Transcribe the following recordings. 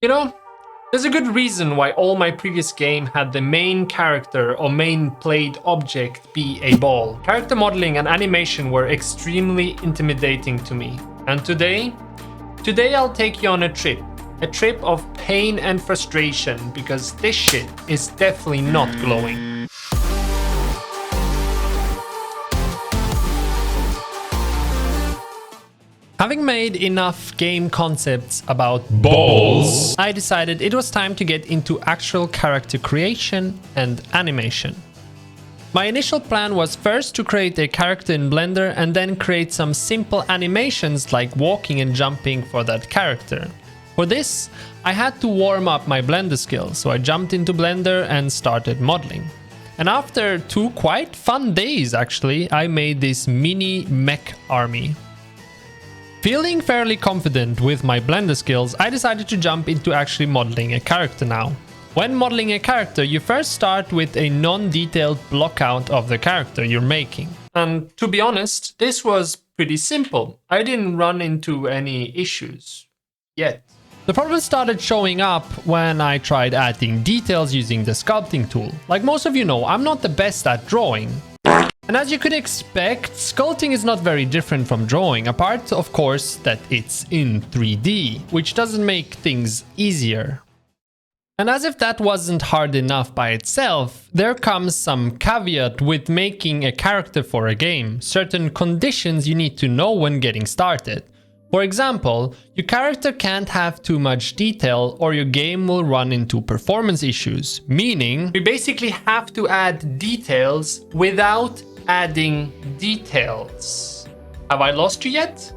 You know, there's a good reason why all my previous game had the main character or main played object be a ball. Character modeling and animation were extremely intimidating to me. And today I'll take you on a trip of pain and frustration, because this shit is definitely not glowing. Having made enough game concepts about balls, I decided it was time to get into actual character creation and animation. My initial plan was first to create a character in Blender and then create some simple animations like walking and jumping for that character. For this, I had to warm up my Blender skills, so I jumped into Blender and started modeling. And after 2 quite fun days actually, I made this mini mech army. Feeling fairly confident with my Blender skills, I decided to jump into actually modeling a character now. When modeling a character, you first start with a non-detailed block out of the character you're making. And to be honest, this was pretty simple. I didn't run into any issues yet. The problem started showing up when I tried adding details using the sculpting tool. Like most of you know, I'm not the best at drawing. And as you could expect, sculpting is not very different from drawing, apart of course that it's in 3D, which doesn't make things easier. And as if that wasn't hard enough by itself, there comes some caveat with making a character for a game, certain conditions you need to know when getting started. For example, your character can't have too much detail or your game will run into performance issues, meaning we basically have to add details without adding details. Have I lost you yet?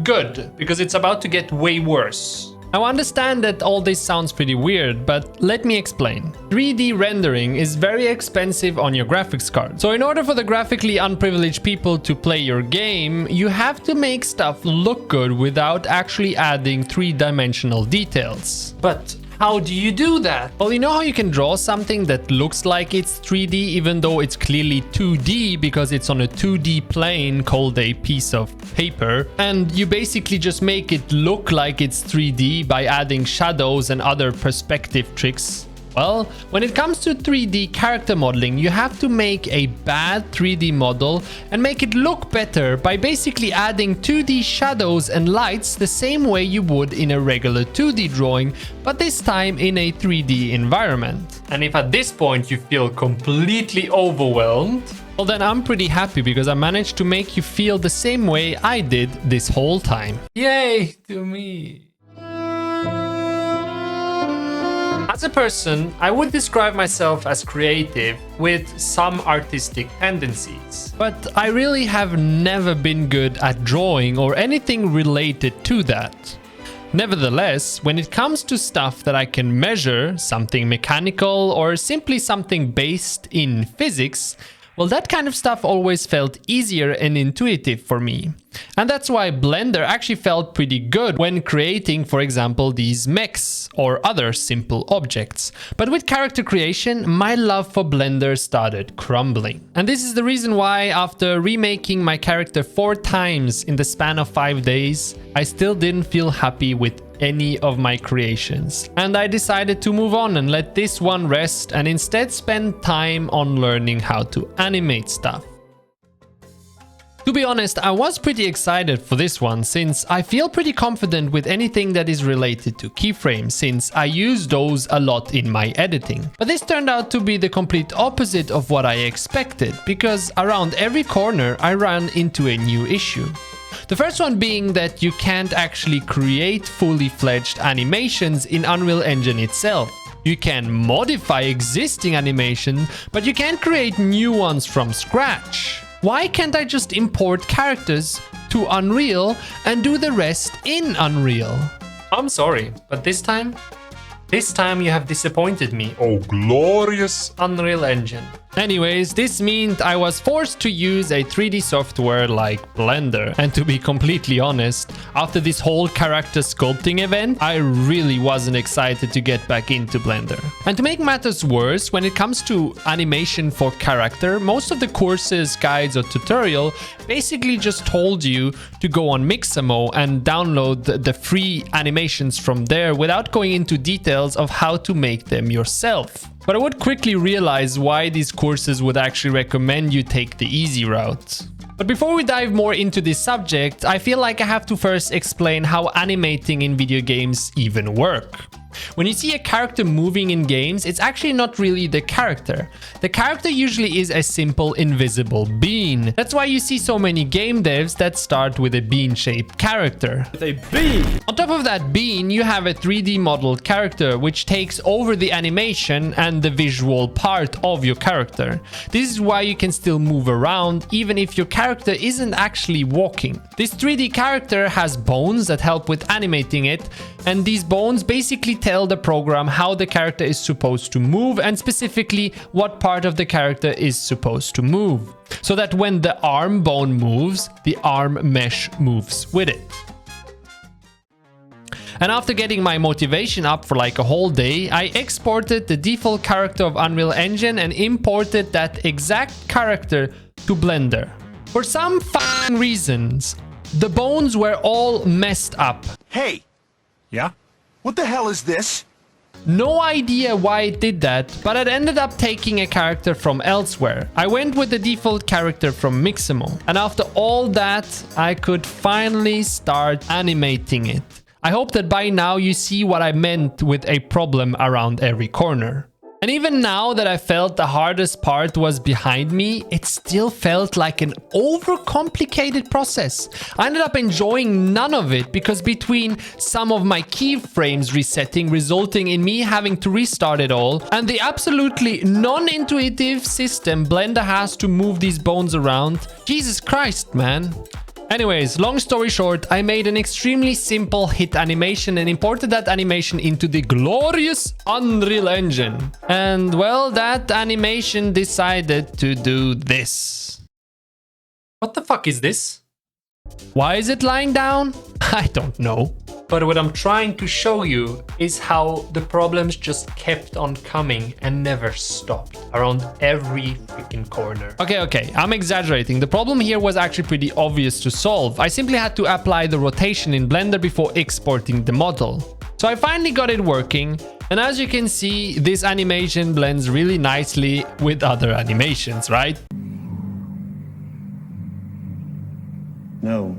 Good, because it's about to get way worse. Now, I understand that all this sounds pretty weird, but let me explain. 3D rendering is very expensive on your graphics card. So in order for the graphically unprivileged people to play your game, you have to make stuff look good without actually adding 3-dimensional details. But how do you do that? Well, you know how you can draw something that looks like it's 3D even though it's clearly 2D because it's on a 2D plane called a piece of paper, and you basically just make it look like it's 3D by adding shadows and other perspective tricks? Well, when it comes to 3D character modeling, you have to make a bad 3D model and make it look better by basically adding 2D shadows and lights the same way you would in a regular 2D drawing, but this time in a 3D environment. And if at this point you feel completely overwhelmed, well then I'm pretty happy because I managed to make you feel the same way I did this whole time. Yay to me! As a person, I would describe myself as creative with some artistic tendencies. But I really have never been good at drawing or anything related to that. Nevertheless, when it comes to stuff that I can measure, something mechanical or simply something based in physics, well, that kind of stuff always felt easier and intuitive for me. And that's why Blender actually felt pretty good when creating, for example, these mechs or other simple objects. But with character creation, my love for Blender started crumbling. And this is the reason why, after remaking my character 4 times in the span of 5 days, I still didn't feel happy with any of my creations. And I decided to move on and let this one rest and instead spend time on learning how to animate stuff. To be honest, I was pretty excited for this one since I feel pretty confident with anything that is related to keyframes since I use those a lot in my editing. But this turned out to be the complete opposite of what I expected, because around every corner I ran into a new issue. The first one being that you can't actually create fully fledged animations in Unreal Engine itself. You can modify existing animations, but you can't create new ones from scratch. Why can't I just import characters to Unreal and do the rest in Unreal? I'm sorry, but this time you have disappointed me. Oh, glorious Unreal Engine. Anyways, this meant I was forced to use a 3D software like Blender. And to be completely honest, after this whole character sculpting event, I really wasn't excited to get back into Blender. And to make matters worse, when it comes to animation for character, most of the courses, guides or tutorial basically just told you to go on Mixamo and download the free animations from there without going into details of how to make them yourself. But I would quickly realize why these courses would actually recommend you take the easy route. But before we dive more into this subject, I feel like I have to first explain how animating in video games even work. When you see a character moving in games, it's actually not really the character. The character usually is a simple invisible bean. That's why you see so many game devs that start with a bean-shaped character. A bean! On top of that bean, you have a 3D modeled character, which takes over the animation and the visual part of your character. This is why you can still move around, even if your character isn't actually walking. This 3D character has bones that help with animating it, and these bones basically tell the program how the character is supposed to move and specifically what part of the character is supposed to move. So that when the arm bone moves, the arm mesh moves with it. And after getting my motivation up for like a whole day, I exported the default character of Unreal Engine and imported that exact character to Blender. For some f***ing reasons, the bones were all messed up. Hey! Yeah? What the hell is this? No idea why it did that, but it ended up taking a character from elsewhere. I went with the default character from Mixamo, and after all that, I could finally start animating it. I hope that by now you see what I meant with a problem around every corner. And even now that I felt the hardest part was behind me, it still felt like an overcomplicated process. I ended up enjoying none of it because between some of my keyframes resetting, resulting in me having to restart it all, and the absolutely non-intuitive system Blender has to move these bones around, Jesus Christ, man. Anyways, long story short, I made an extremely simple hit animation and imported that animation into the glorious Unreal Engine. And well, that animation decided to do this. What the fuck is this? Why is it lying down? I don't know. But what I'm trying to show you is how the problems just kept on coming and never stopped around every freaking corner. Okay, I'm exaggerating. The problem here was actually pretty obvious to solve. I simply had to apply the rotation in Blender before exporting the model. So I finally got it working. And as you can see, this animation blends really nicely with other animations, right? No.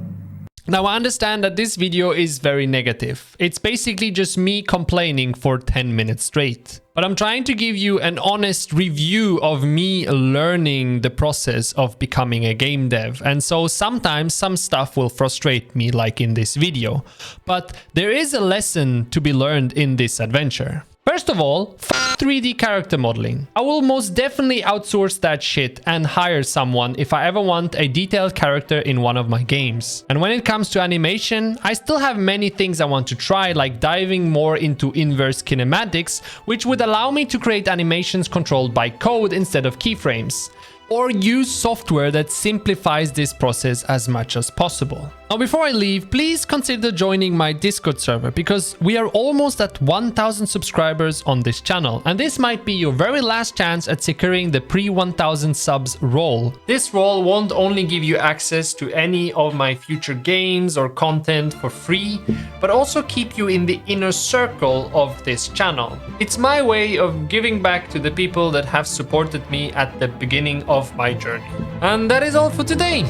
Now I understand that this video is very negative. It's basically just me complaining for 10 minutes straight. But I'm trying to give you an honest review of me learning the process of becoming a game dev. And so sometimes some stuff will frustrate me, like in this video. But there is a lesson to be learned in this adventure. First of all, 3D character modeling. I will most definitely outsource that shit and hire someone if I ever want a detailed character in one of my games. And when it comes to animation, I still have many things I want to try, like diving more into inverse kinematics, which would allow me to create animations controlled by code instead of keyframes. Or use software that simplifies this process as much as possible. Now, before I leave, please consider joining my Discord server because we are almost at 1000 subscribers on this channel, and this might be your very last chance at securing the pre-1000 subs role. This role won't only give you access to any of my future games or content for free, but also keep you in the inner circle of this channel. It's my way of giving back to the people that have supported me at the beginning of my journey. And that is all for today.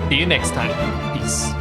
See you next time. Peace.